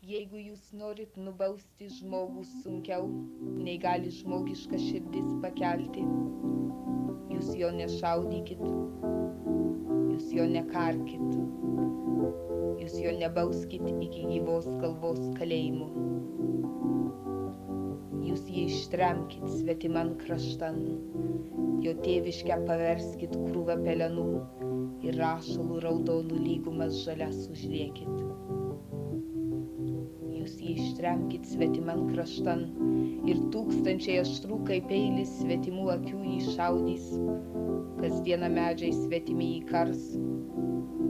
Jeigu jūs norit nubausti žmogų sunkiau, nei gali žmogiška širdis pakelti, jūs jo nešaudykit, jūs jo nekarkit, jūs jo nebauskit iki gyvos galvos kalėjimo. Jūs jį ištremkit svetiman kraštan, jo tėviškę paverskit krūvą pelenų ir rašalų raudonų lygumas žalias užliekit. Jūs jį ištremkit svetiman kraštan ir tūkstančiai aštrų kaip peilis svetimų akių jį šaudys, kasdieną medžiai svetimi jį kars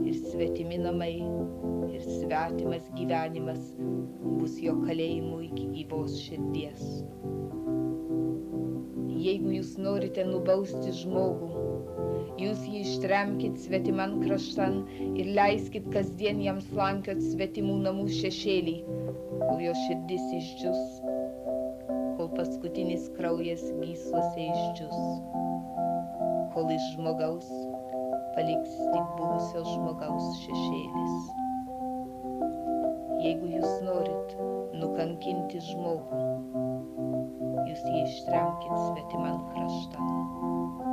ir svetimi namai ir svetimas gyvenimas bus jo kalėjimu iki gyvos širdies. Jeigu jūs norite nubausti žmogų, jūs jį ištremkit svetiman kraštan ir leiskit kasdien jam slankiot svetimų namų šešėlį, kol jo širdis išdžius, kol paskutinis kraujas gyslose išdžius, kol iš žmogaus paliks tik buvusio žmogaus šešėlis. Jeigu jūs norit nukankinti žmogų, jūs jį ištremkit svetiman kraštan.